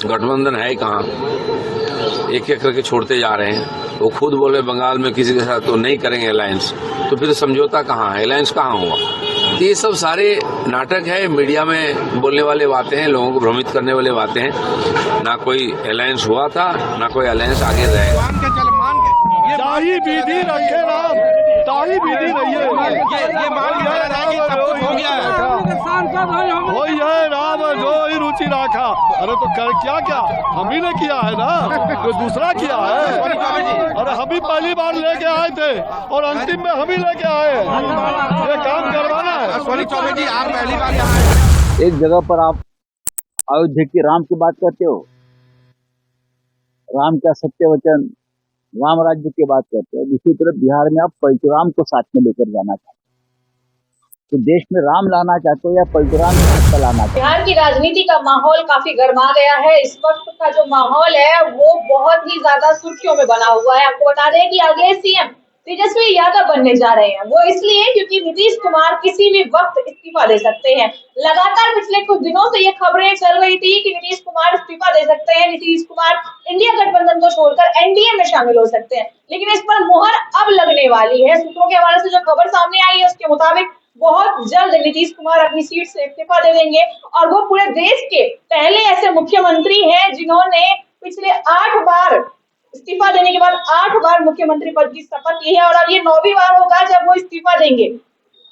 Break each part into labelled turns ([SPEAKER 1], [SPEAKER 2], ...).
[SPEAKER 1] गठबंधन है कहाँ, एक एक करके छोड़ते जा रहे हैं। वो खुद बोले बंगाल में किसी के साथ तो नहीं करेंगे अलायंस, तो फिर समझौता कहाँ है, अलायंस कहाँ हुआ। ये सब सारे नाटक है, मीडिया में बोलने वाले बातें हैं, लोगों को भ्रमित करने वाले बातें हैं। ना कोई अलायंस हुआ था, ना कोई अलायंस आगे रहेगा।
[SPEAKER 2] ताही विधि रखे राम, ताही विधि रहिए,
[SPEAKER 3] ये मान के चला जाए कि सब कुछ हो गया है।
[SPEAKER 2] वही है राम जो ही रुचि रखा। अरे तो कर क्या हम ही ने किया है ना, कोई दूसरा किया है। अरे हम ही पहली बार लेके आए थे और अंतिम में हम ही लेके आए। ये काम करवाना है।
[SPEAKER 3] सोनी चौबे जी, आप पहली बार यहाँ
[SPEAKER 4] एक जगह पर आप अयोध्या की राम की बात करते हो, राम का सत्य वचन, राम राज्य की बात करते हैं। दूसरी तरफ बिहार में आप परशुराम को साथ में लेकर जाना चाहते हो, तो देश में राम लाना चाहते हो या परशुराम को साथ लाना चाहते हो?
[SPEAKER 5] बिहार की राजनीति का माहौल काफी गर्मा गया है। इस वक्त का जो माहौल है वो बहुत ही ज्यादा सुर्खियों में बना हुआ है। आपको बता दें कि आगे सीएम तेजस्वी यादव बनने जा रहे हैं। वो इसलिए क्योंकि नीतीश कुमार किसी भी वक्त इस्तीफा दे सकते हैं। लगातार पिछले कुछ दिनों से ये खबरें चल रही थी कि नीतीश कुमार इस्तीफा दे सकते हैं, नीतीश कुमार इंडिया गठबंधन को छोड़कर एनडीए में शामिल हो सकते हैं। लेकिन इस पर मुहर अब लगने वाली है। सूत्रों के हवाले से जो खबर सामने आई है उसके मुताबिक बहुत जल्द नीतीश कुमार अपनी सीट से इस्तीफा दे देंगे और वो पूरे देश के पहले ऐसे मुख्यमंत्री हैं जिन्होंने पिछले 8 बार इस्तीफा देने के बाद 8 बार मुख्यमंत्री पद की शपथ ली है और अब ये 9वीं बार होगा जब वो इस्तीफा देंगे।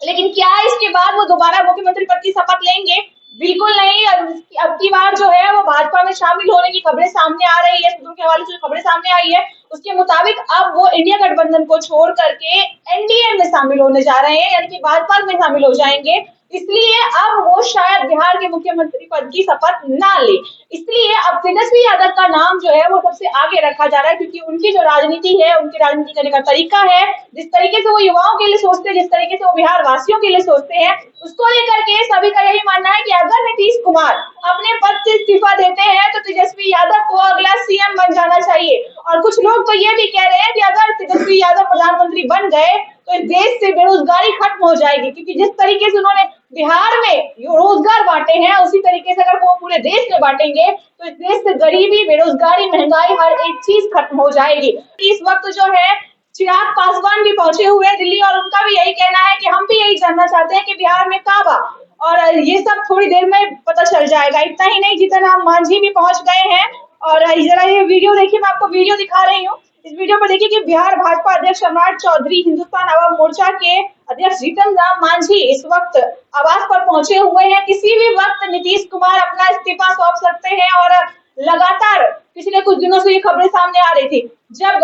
[SPEAKER 5] लेकिन क्या इसके बाद वो दोबारा मुख्यमंत्री पद की शपथ लेंगे? बिल्कुल नहीं। अब की बार जो है वो भाजपा में शामिल होने की खबरें सामने आ रही है। सूत्रों के हवाले से जो खबरें सामने आई है उसके मुताबिक अब वो इंडिया गठबंधन को छोड़ करके एनडीए में शामिल होने जा रहे हैं, यानी कि भाजपा में शामिल हो जाएंगे। इसलिए अब वो शायद बिहार के मुख्यमंत्री पद की शपथ ना ले। इसलिए अब तेजस्वी यादव का नाम जो है वो सबसे आगे रखा जा रहा है, क्योंकि उनकी जो राजनीति है, उनकी राजनीति करने का तरीका है, जिस तरीके से वो युवाओं के लिए सोचते हैं, जिस तरीके से वो बिहार वासियों के लिए सोचते हैं, उसको लेकर के सभी का यही मानना है कि अगर नीतीश कुमार अपने पद से इस्तीफा देते हैं तो तेजस्वी यादव को अगला सीएम बन जाना चाहिए। और कुछ लोग तो ये भी कह रहे हैं कि अगर तेजस्वी यादव प्रधानमंत्री बन गए तो इस देश से बेरोजगारी खत्म हो जाएगी, क्योंकि जिस तरीके से उन्होंने बिहार में रोजगार बांटे हैं उसी तरीके से अगर वो पूरे देश में बांटेंगे तो इस देश से गरीबी, बेरोजगारी, महंगाई, हर एक चीज खत्म हो जाएगी। इस वक्त जो है चिराग पासवान भी पहुंचे हुए हैं दिल्ली और उनका भी यही कहना है कि हम भी यही जानना चाहते हैं कि बिहार में काबा, और ये सब थोड़ी देर में पता चल जाएगा। इतना ही नहीं, जीतन राम मांझी भी पहुंच गए हैं। और जरा ये वीडियो देखिए, मैं आपको वीडियो दिखा रही हूँ। इस वीडियो पर देखिए कि बिहार भाजपा अध्यक्ष सम्राट चौधरी, हिंदुस्तान आवाम मोर्चा के अध्यक्ष जीतन राम मांझी इस वक्त आवास पर पहुंचे हुए हैं। किसी भी वक्त नीतीश कुमार अपना इस्तीफा सौंप सकते हैं और लगातार पिछले कुछ दिनों से ये खबरें सामने आ रही थी। जब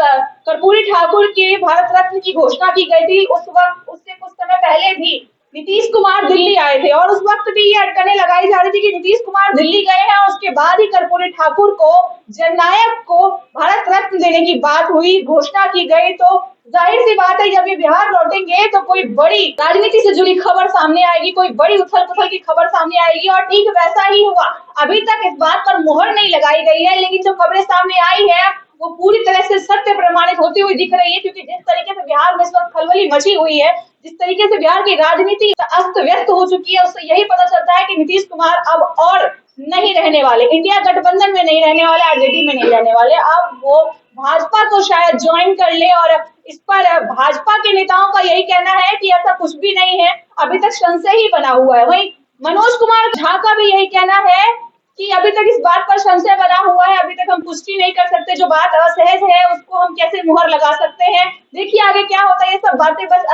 [SPEAKER 5] कर्पूरी ठाकुर के भारत रत्न की घोषणा की गई थी उस वक्त, उससे कुछ समय पहले भी नीतीश कुमार दिल्ली आए थे और उस वक्त भी ये अटकलें लगाई जा रही थी कि नीतीश कुमार दिल्ली गए हैं और उसके बाद ही कर्पूरी ठाकुर को, जननायक को भारत रत्न देने की बात हुई, घोषणा की गई। तो जाहिर सी बात है जब ये बिहार लौटेंगे तो कोई बड़ी राजनीति से जुड़ी खबर सामने आएगी, कोई बड़ी उथल पुथल की खबर सामने आएगी। और ठीक वैसा ही हुआ। अभी तक इस बात पर मुहर नहीं लगाई गई है, लेकिन जो खबरें सामने आई है वो पूरी तरह से सत्य प्रमाणित होती हुई दिख रही है, क्योंकि जिस तरीके से बिहार में इस वक्त खलबली मची हुई है, जिस तरीके से बिहार की राजनीति अस्त व्यस्त हो चुकी है, उससे यही पता चलता है कि नीतीश कुमार अब और नहीं रहने वाले, इंडिया गठबंधन में नहीं रहने वाले, आरजेडी में नहीं रहने वाले। अब वो भाजपा को शायद ज्वाइन कर ले। और इस पर भाजपा के नेताओं का यही कहना है कि ऐसा कुछ भी नहीं है, अभी तक संशय ही बना हुआ है। वहीं मनोज कुमार झा का भी यही कहना है कि अभी तक इस बात पर संशय बना हुआ है, अभी तक हम पुष्टि नहीं कर सकते, जो बात असहज है उसको हम कैसे मुहर लगा सकते हैं। देखिए आगे क्या होता है। ये सब बातें बस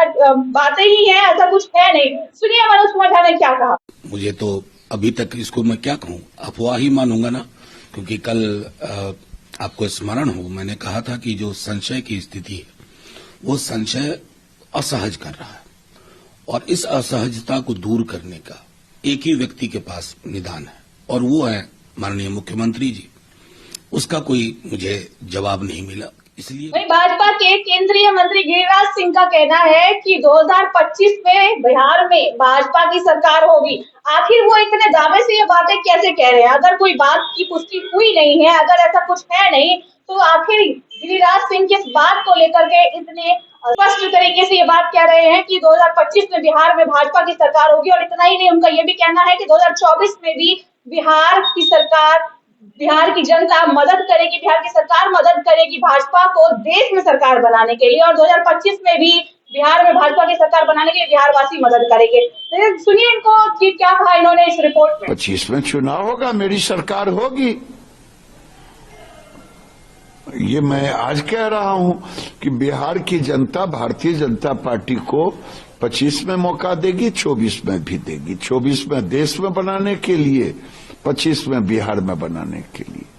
[SPEAKER 5] बातें ही हैं, ऐसा कुछ है नहीं। सुनिए मनोज कुमार झा ने क्या कहा।
[SPEAKER 6] मुझे तो अभी तक इसको मैं क्या कहूँ, अफवाह ही मानूंगा ना, क्योंकि कल आपको स्मरण हो मैंने कहा था कि जो संशय की स्थिति है वो संशय असहज कर रहा है और इस असहजता को दूर करने का एक ही व्यक्ति के पास निदान है और वो है माननीय मुख्यमंत्री जी। उसका कोई मुझे जवाब नहीं मिला, इसलिए
[SPEAKER 5] वहीं भाजपा के केंद्रीय मंत्री गिरिराज सिंह का कहना है कि 2025 में बिहार में भाजपा की सरकार होगी। आखिर वो इतने दावे से ये बातें कैसे कह रहे हैं? अगर कोई बात की पुष्टि हुई नहीं है, अगर ऐसा कुछ है नहीं, तो आखिर गिरिराज सिंह किस बात को लेकर के इतने स्पष्ट तरीके से ये बात कह रहे हैं कि 2025 में बिहार में भाजपा की सरकार होगी। और इतना ही नहीं, उनका ये भी कहना है कि 2024 में भी बिहार की सरकार बिहार की जनता मदद करेगी, बिहार की सरकार मदद करेगी भाजपा को देश में सरकार बनाने के लिए, और 2025 में भी बिहार में भाजपा की सरकार बनाने के लिए बिहारवासी मदद करेंगे। तो सुनिए इनको कि क्या कहा इन्होंने इस रिपोर्ट में।
[SPEAKER 7] 25 में चुनाव होगा, मेरी सरकार होगी। ये मैं आज कह रहा हूं कि बिहार की जनता भारतीय जनता पार्टी को 25 में मौका देगी, 24 में भी देगी। 24 में देश में बनाने के लिए, 25 में बिहार में बनाने के लिए।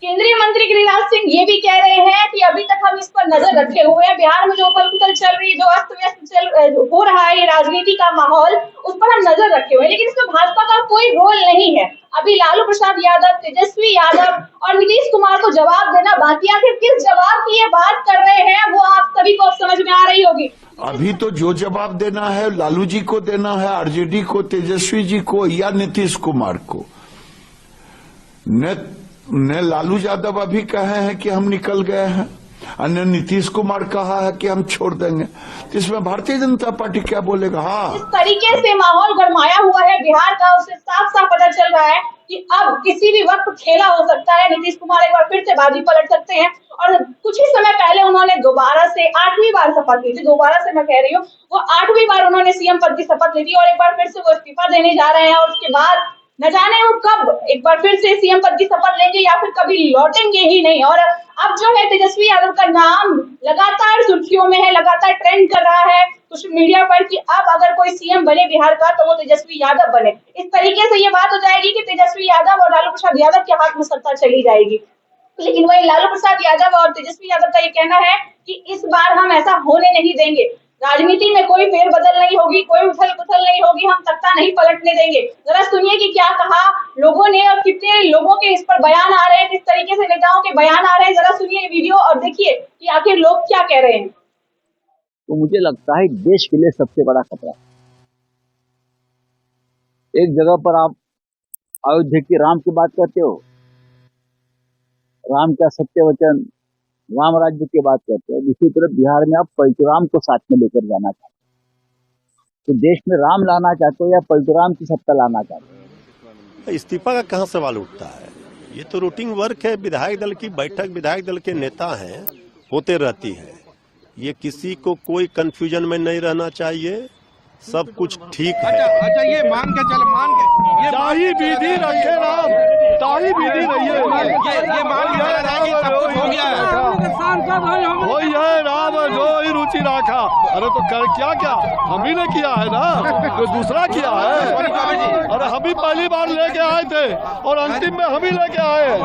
[SPEAKER 5] केंद्रीय मंत्री गिरिराज सिंह ये भी कह रहे हैं कि अभी तक हम इस पर नजर रखे हुए हैं, बिहार में जो उथल-पुथल चल रही है, जो अस्त-व्यस्त हो रहा है ये राजनीति का माहौल, उस पर हम नजर रखे हुए हैं, लेकिन इसमें भाजपा का कोई रोल नहीं है। अभी लालू प्रसाद यादव, तेजस्वी यादव और नीतीश कुमार को जवाब देना बाकी। आखिर किस जवाब की ये बात कर रहे हैं वो आप सभी को अब समझ में आ रही होगी।
[SPEAKER 7] अभी तो जो जवाब देना है लालू जी को देना है, आरजेडी को, तेजस्वी जी को या नीतीश कुमार को। ने लालू यादव अभी कहे हैं कि हम निकल गए हैं, और ने नीतीश कुमार कहा है कि हम छोड़ देंगे। तो इसमें भारतीय जनता पार्टी क्या बोलेगा? हाँ,
[SPEAKER 5] इस तरीके से माहौल गरमाया हुआ है बिहार का, उससे साफ साफ पता चल रहा है कि अब किसी भी वक्त खेला हो सकता है। नीतीश कुमार एक बार फिर से बाजी पलट सकते हैं, और कुछ ही समय पहले उन्होंने दोबारा से 8वीं बार शपथ ली थी। दोबारा से मैं कह रही हूँ, वो 8वीं बार उन्होंने सीएम पद की शपथ ली थी, और एक बार फिर से वो इस्तीफा देने जा रहे हैं, और उसके बाद न जाने वो कब एक बार फिर से सीएम पद की शपथ लेंगे या फिर कभी लौटेंगे ही नहीं। और अब जो है तेजस्वी यादव का नाम लगातार सुर्खियों में है, लगातार ट्रेंड कर रहा है सोशल मीडिया पर कि अब अगर कोई सीएम बने बिहार का तो वो तेजस्वी यादव बने। इस तरीके से ये बात हो जाएगी कि तेजस्वी यादव और लालू प्रसाद यादव के हाथ में सत्ता चली जाएगी। लेकिन वही लालू प्रसाद यादव और तेजस्वी यादव का ये कहना है कि इस बार हम ऐसा होने नहीं देंगे, राजनीति में कोई फेरबदल नहीं होगी, कोई उथल-पुथल नहीं होगी, हम सत्ता नहीं पलटने देंगे। जरा सुनिए कि क्या कहा लोगों ने और कितने लोगों के इस पर बयान आ रहे हैं, किस तरीके से नेताओं के बयान आ रहे हैं। जरा सुनिए वीडियो और देखिए कि आखिर लोग क्या कह रहे हैं।
[SPEAKER 4] तो मुझे लगता है देश के लिए सबसे बड़ा खतरा। एक जगह पर आप अयोध्या की राम की बात करते हो, राम का सत्य वचन, राम राज्य की बात करते हैं। दूसरी तरफ बिहार में आप परशुराम को साथ में लेकर जाना चाहते हो। तो देश में राम लाना चाहते हो या परशुराम की सत्ता लाना चाहते हो?
[SPEAKER 8] इस्तीफा का कहां सवाल उठता है? ये तो रूटीन वर्क है। विधायक दल की बैठक, विधायक दल के नेता हैं, होते रहती है। ये किसी को कोई कंफ्यूजन में नहीं रहना चाहिए, सब कुछ ठीक है।
[SPEAKER 3] अच्छा ये मान के चल, मान के ये
[SPEAKER 2] ताही विधि रखे राम, ताही विधि रहिए।
[SPEAKER 3] ये मान के चला जाए कि सब कुछ हो गया है।
[SPEAKER 2] वही है राम जो ही रुचि राखा। अरे तो कर क्या हम ही ने किया है ना, कोई दूसरा किया है? अरे हम ही पहली बार लेके आए थे और अंतिम में हम ही लेके आए हैं।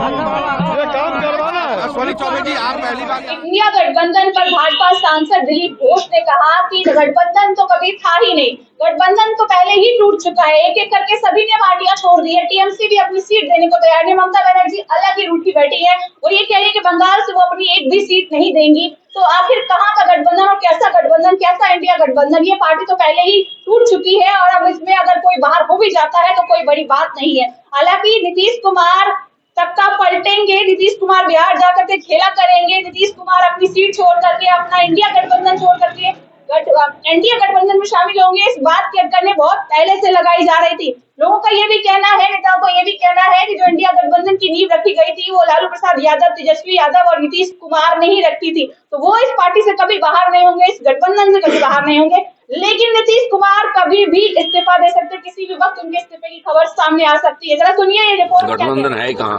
[SPEAKER 2] ये काम करवाना है।
[SPEAKER 3] सोनी चौबे जी, आप पहली बार
[SPEAKER 5] इंडिया गठबंधन पर भाजपा सांसद दिलीप घोष ने कहा कि गठबंधन तो कभी था ही नहीं, गठबंधन तो पहले ही टूट चुका है। एक एक करके सभी ने पार्टियां छोड़ दी है, टीएमसी भी अपनी सीट देने को तैयार नहीं। ममता बनर्जी अलग ही रूठी बैठी है, वो ये कह रही है कि बंगाल से वो अपनी एक भी सीट नहीं देंगी। तो आखिर कहाँ का गठबंधन और कैसा गठबंधन, कैसा इंडिया गठबंधन? ये पार्टी तो पहले ही टूट चुकी है, और अब इसमें अगर कोई बाहर हो भी जाता है तो कोई बड़ी बात नहीं है। हालांकि नीतीश कुमार तख्ता पलटेंगे, नीतीश कुमार बिहार जाकर के खेला करेंगे, नीतीश कुमार अपनी सीट छोड़ करके, अपना इंडिया गठबंधन छोड़ करके एनडीए गठबंधन में शामिल होंगे। इस बात की अटकलें बहुत पहले से लगाई जा रही थी। लोगों का ये भी कहना है, नेताओं का ये भी कहना है कि जो इंडिया गठबंधन की नींव रखी गई थी वो लालू प्रसाद यादव, तेजस्वी यादव और नीतीश कुमार ने ही रखी थी। तो वो इस पार्टी से कभी बाहर नहीं होंगे, इस गठबंधन से कभी बाहर नहीं होंगे। लेकिन नीतीश कुमार कभी भी इस्तीफा दे सकते, किसी भी वक्त उनके इस्तीफे की खबर सामने आ सकती है। जरा सुनिए ये रिपोर्ट।
[SPEAKER 1] गठबंधन है कहाँ,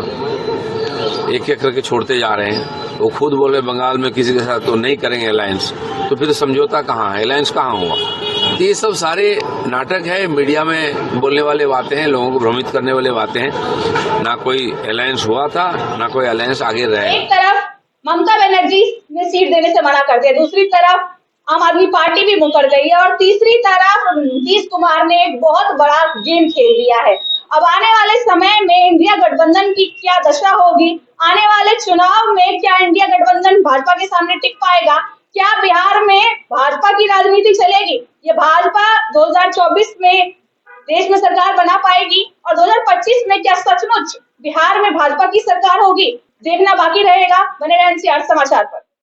[SPEAKER 1] एक एक करके छोड़ते जा रहे हैं। वो खुद बोले बंगाल में किसी के साथ तो नहीं करेंगे अलायंस, तो फिर समझौता कहाँ है, अलायंस कहाँ हुआ? तो ये सब सारे नाटक है, मीडिया में बोलने वाले बातें हैं, लोगों को भ्रमित करने वाले बातें हैं। ना कोई अलायंस हुआ था, ना कोई अलायंस आगे रहे।
[SPEAKER 5] एक तरफ ममता बनर्जी ने सीट देने से मना कर दिया, दूसरी तरफ आम आदमी पार्टी भी मुकर गई है, और तीसरी तरफ नीतीश कुमार ने एक बहुत बड़ा गेम खेल दिया है। अब आने वाले समय में इंडिया गठबंधन की क्या दशा होगी, आने वाले चुनाव में क्या इंडिया गठबंधन भाजपा के सामने टिक पाएगा, क्या बिहार में भाजपा की राजनीति चलेगी, ये भाजपा 2024 में देश में सरकार बना पाएगी, और 2025 में क्या सचमुच बिहार में भाजपा की सरकार होगी, देखना बाकी रहेगा। बने रहें एनसीआर समाचार पर।